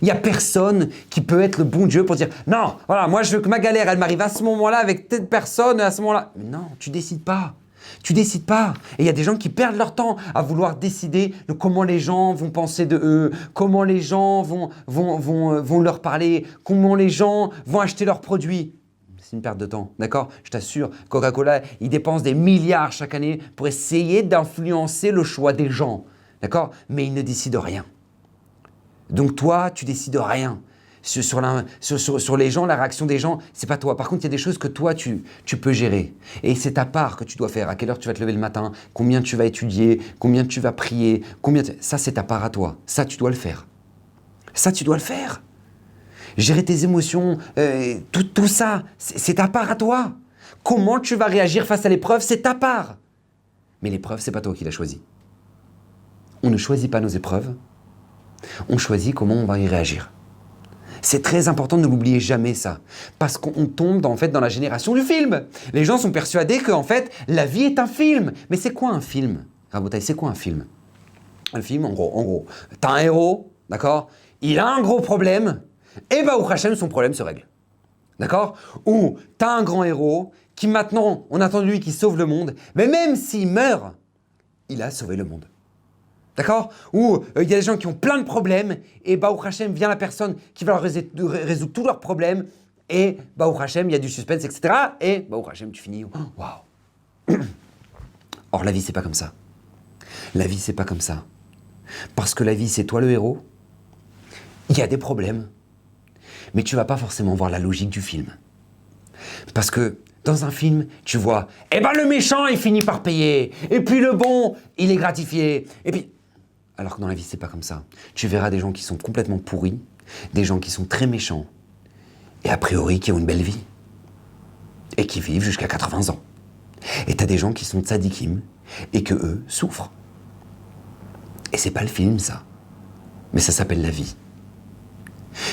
Il n'y a personne qui peut être le bon Dieu pour dire « Non, voilà, moi je veux que ma galère, elle m'arrive à ce moment-là avec telle personne, à ce moment-là. » Non, tu décides pas. Tu décides pas. Et il y a des gens qui perdent leur temps à vouloir décider de comment les gens vont penser de eux, comment les gens vont leur parler, comment les gens vont acheter leurs produits. C'est une perte de temps, d'accord? Je t'assure, Coca-Cola, ils dépensent des milliards chaque année pour essayer d'influencer le choix des gens, d'accord? Mais ils ne décident rien. Donc toi, tu décides rien. Sur les gens, la réaction des gens, c'est pas toi. Par contre, il y a des choses que toi, tu peux gérer. Et c'est ta part que tu dois faire. À quelle heure tu vas te lever le matin, combien tu vas étudier, combien tu vas prier, ça, c'est ta part à toi. Ça, tu dois le faire. Ça, tu dois le faire. Gérer tes émotions, tout ça, c'est ta part à toi. Comment tu vas réagir face à l'épreuve, c'est ta part. Mais l'épreuve, c'est pas toi qui l'as choisie. On ne choisit pas nos épreuves. On choisit comment on va y réagir. C'est très important, ne l'oubliez jamais ça. Parce qu'on tombe en fait dans la génération du film. Les gens sont persuadés que en fait, la vie est un film. Mais c'est quoi un film? Rabotaï, c'est quoi un film? Un film, en gros, t'as un héros, d'accord? Il a un gros problème, et bah, au Hachem, son problème se règle. D'accord? Ou t'as un grand héros qui maintenant, on attend de lui qu'il sauve le monde, mais même s'il meurt, il a sauvé le monde. D'accord? Ou il y a des gens qui ont plein de problèmes, et Baruch Hashem vient la personne qui va leur résoudre tous leurs problèmes, et Baruch Hashem, il y a du suspense, etc. Et Baruch Hashem, tu finis, waouh! Or, la vie, c'est pas comme ça. La vie, c'est pas comme ça. Parce que la vie, c'est toi le héros, il y a des problèmes, mais tu vas pas forcément voir la logique du film. Parce que dans un film, tu vois, eh ben le méchant, il finit par payer, et puis le bon, il est gratifié, et puis... Alors que dans la vie, c'est pas comme ça. Tu verras des gens qui sont complètement pourris, des gens qui sont très méchants, et a priori qui ont une belle vie, et qui vivent jusqu'à 80 ans. Et t'as des gens qui sont tzadikim, et que eux souffrent. Et c'est pas le film, ça. Mais ça s'appelle la vie.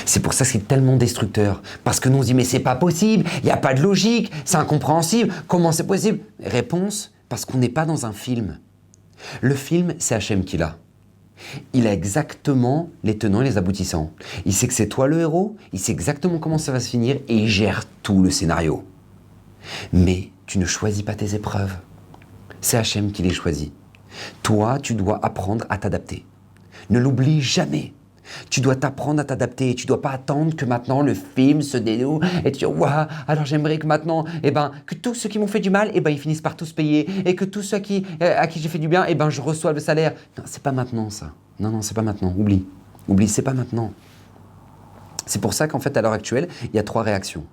C'est pour ça que c'est tellement destructeur. Parce que nous on se dit, mais c'est pas possible, il n'y a pas de logique, c'est incompréhensible, comment c'est possible? Réponse, parce qu'on n'est pas dans un film. Le film, c'est Hachem qui l'a. Il a exactement les tenants et les aboutissants. Il sait que c'est toi le héros, il sait exactement comment ça va se finir et il gère tout le scénario. Mais tu ne choisis pas tes épreuves. C'est Hachem qui les choisit. Toi, tu dois apprendre à t'adapter. Ne l'oublie jamais. Tu dois t'apprendre à t'adapter. Tu ne dois pas attendre que maintenant le film se dénoue et tu dis waouh, alors j'aimerais que maintenant, que tous ceux qui m'ont fait du mal, ils finissent par tous payer et que tous ceux à qui j'ai fait du bien, je reçois le salaire. Non, c'est pas maintenant ça. Non, c'est pas maintenant. Oublie, c'est pas maintenant. C'est pour ça qu'en fait, à l'heure actuelle, il y a 3 réactions.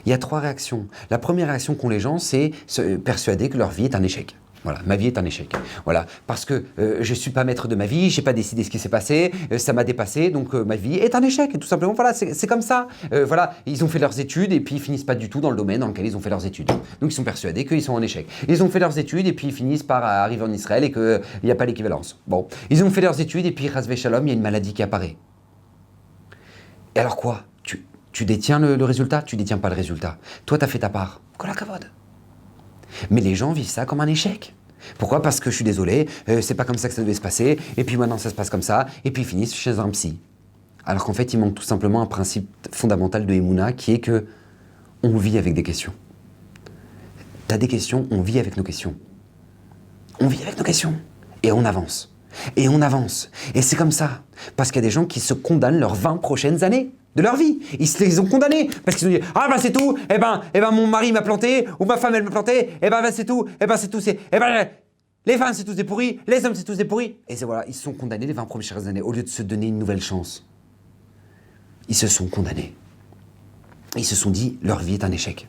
Il y a 3 réactions. La première réaction qu'ont les gens, c'est se persuader que leur vie est un échec. Voilà, ma vie est un échec. Voilà, parce que je suis pas maître de ma vie, j'ai pas décidé ce qui s'est passé, ça m'a dépassé, donc ma vie est un échec. Et tout simplement, voilà, c'est comme ça. Voilà, ils ont fait leurs études et puis ils finissent pas du tout dans le domaine dans lequel ils ont fait leurs études. Donc ils sont persuadés qu'ils sont en échec. Ils ont fait leurs études et puis ils finissent par arriver en Israël et qu'il n'y a pas l'équivalence. Bon, ils ont fait leurs études et puis Chas Shalom, il y a une maladie qui apparaît. Et alors quoi? Tu détiens le résultat? Tu détiens pas le résultat. Toi, tu as fait ta part. Kol hakavod. Mais les gens vivent ça comme un échec. Pourquoi? Parce que je suis désolé, c'est pas comme ça que ça devait se passer, et puis maintenant ça se passe comme ça, et puis ils finissent chez un psy. Alors qu'en fait, il manque tout simplement un principe fondamental de Emouna qui est que on vit avec des questions. T'as des questions, on vit avec nos questions. On vit avec nos questions. Et on avance. Et on avance. Et c'est comme ça. Parce qu'il y a des gens qui se condamnent leurs 20 prochaines années de leur vie. Ils se les ont condamnés. Parce qu'ils ont dit, ah c'est tout, mon mari m'a planté, ou ma femme elle m'a planté, c'est tout, c'est tout, les femmes c'est tous des pourris, les hommes c'est tous des pourris. Et c'est voilà, ils se sont condamnés les 20 prochaines années, au lieu de se donner une nouvelle chance. Ils se sont condamnés. Ils se sont dit, leur vie est un échec.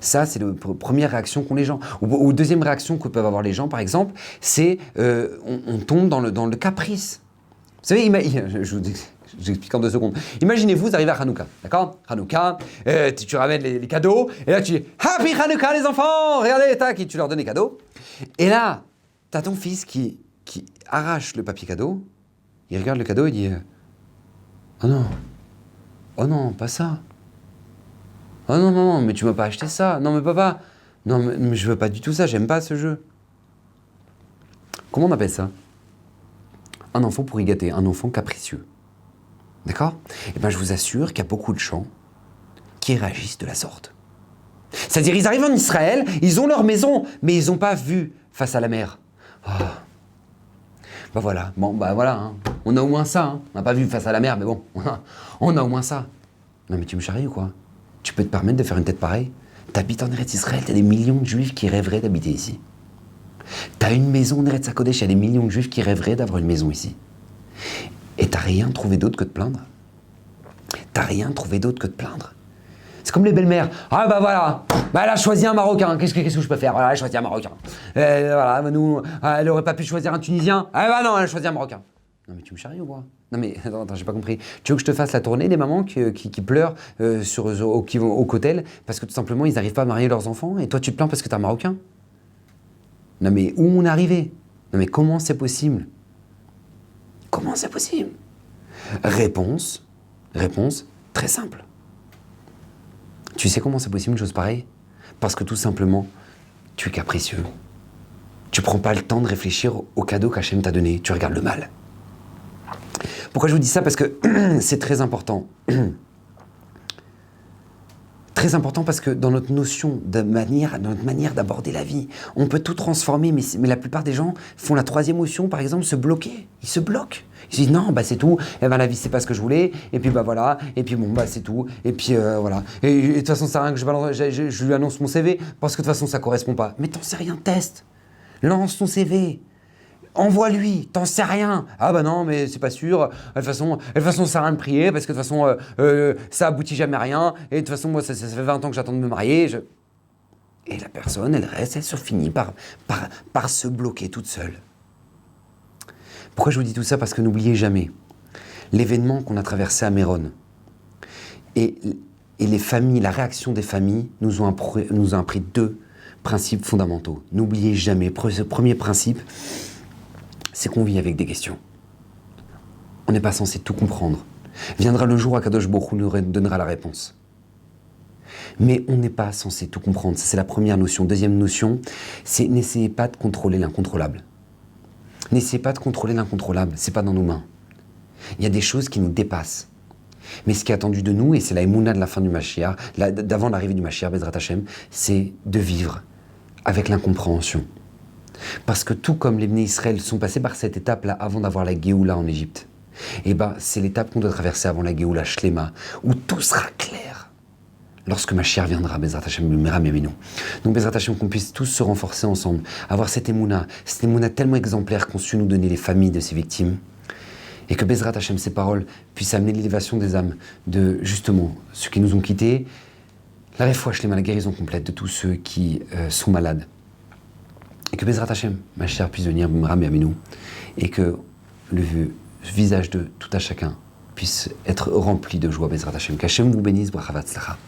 Ça, c'est la première réaction qu'ont les gens. Ou deuxième réaction que peuvent avoir les gens, par exemple, c'est on tombe dans le caprice. Vous savez, j'explique en 2 secondes. Imaginez-vous, vous arrivez à Hanouka, d'accord? Hanouka, tu ramènes les cadeaux, et là tu dis « Happy Hanouka les enfants! Regardez, tac !» et tu leur donnes les cadeaux. Et là, t'as ton fils qui arrache le papier cadeau, il regarde le cadeau et dit « Oh non, pas ça. Oh non, mais tu m'as pas acheté ça. Non mais papa, non mais je veux pas du tout ça, j'aime pas ce jeu. » Comment on appelle ça? Un enfant pourri gâté, un enfant capricieux. D'accord? Eh bien, je vous assure qu'il y a beaucoup de gens qui réagissent de la sorte. C'est-à-dire, ils arrivent en Israël, ils ont leur maison, mais ils n'ont pas vu face à la mer. Oh. Bah voilà, bon, bah voilà, hein. On a au moins ça. Hein. On n'a pas vu face à la mer, mais bon, on a au moins ça. Non mais tu me charries ou quoi? Tu peux te permettre de faire une tête pareille? T'habites en Eretz Israël, t'as des millions de juifs qui rêveraient d'habiter ici. T'as une maison en Eretz HaKodesh, il y a des millions de juifs qui rêveraient d'avoir une maison ici. Et t'as rien trouvé d'autre que de plaindre. T'as rien trouvé d'autre que de plaindre. C'est comme les belles-mères. Ah bah voilà, bah elle a choisi un Marocain. Qu'est-ce que je peux faire? Voilà, elle a choisi un Marocain. Voilà, nous, elle aurait pas pu choisir un Tunisien. Ah bah non, elle a choisi un Marocain. Non mais tu me charries ou quoi? Non mais attends, j'ai pas compris. Tu veux que je te fasse la tournée des mamans qui pleurent au cotel parce que tout simplement ils n'arrivent pas à marier leurs enfants et toi tu te plains parce que t'es un Marocain? Non mais où on est arrivé? Non mais comment c'est possible? Comment c'est possible? Réponse très simple. Tu sais comment c'est possible une chose pareille? Parce que tout simplement, tu es capricieux. Tu prends pas le temps de réfléchir au cadeau qu'Hachem t'a donné. Tu regardes le mal. Pourquoi je vous dis ça? Parce que c'est très important. Très important parce que dans notre notion de manière, dans notre manière d'aborder la vie, on peut tout transformer, mais la plupart des gens font la troisième option, par exemple, se bloquer. Ils se bloquent. Ils se disent non, bah c'est tout, et ben la vie c'est pas ce que je voulais, et puis bah voilà, et puis bon bah c'est tout, et puis voilà. Et de toute façon, ça sert à rien que je lui annonce mon CV, parce que de toute façon ça correspond pas. Mais t'en sais rien, teste. Lance ton CV. Envoie-lui, t'en sais rien. Ah bah non, mais c'est pas sûr. De toute façon, ça sert à rien de prier parce que de toute façon, ça aboutit jamais à rien. Et de toute façon, moi, ça fait 20 ans que j'attends de me marier. Et la personne, elle se finit par se bloquer toute seule. Pourquoi je vous dis tout ça? Parce que n'oubliez jamais l'événement qu'on a traversé à Méron. Et les familles, la réaction des familles nous ont appris deux principes fondamentaux. N'oubliez jamais, ce premier principe, c'est qu'on vit avec des questions. On n'est pas censé tout comprendre. Viendra le jour où Akadosh Baruch Hu nous donnera la réponse. Mais on n'est pas censé tout comprendre. Ça, c'est la première notion. Deuxième notion, c'est n'essayez pas de contrôler l'incontrôlable. N'essayez pas de contrôler l'incontrôlable. C'est pas dans nos mains. Il y a des choses qui nous dépassent. Mais ce qui est attendu de nous, et c'est la émouna de la fin du Mashiach, d'avant l'arrivée du Mashiach, Bezrat Hashem, c'est de vivre avec l'incompréhension. Parce que tout comme les Bnei Israël sont passés par cette étape-là avant d'avoir la Géoula en Égypte, et ben c'est l'étape qu'on doit traverser avant la Géoula Shlema, où tout sera clair lorsque Mashiach viendra, Bezrat Hashem, Meram Yaminu. Donc Bezrat Hashem, qu'on puisse tous se renforcer ensemble, avoir cette émouna tellement exemplaire qu'ont su nous donner les familles de ces victimes, et que Bezrat Hashem, ces paroles, puissent amener l'élévation des âmes de, justement, ceux qui nous ont quittés, la réfoua Shlema, la guérison complète de tous ceux qui sont malades. Et que Bezrat Hashem, ma chère, puisse venir me ramener à nous, et que le visage de tout à chacun puisse être rempli de joie, Bezrat Hashem. Qu'Hashem vous bénisse, bracha vatzlacha.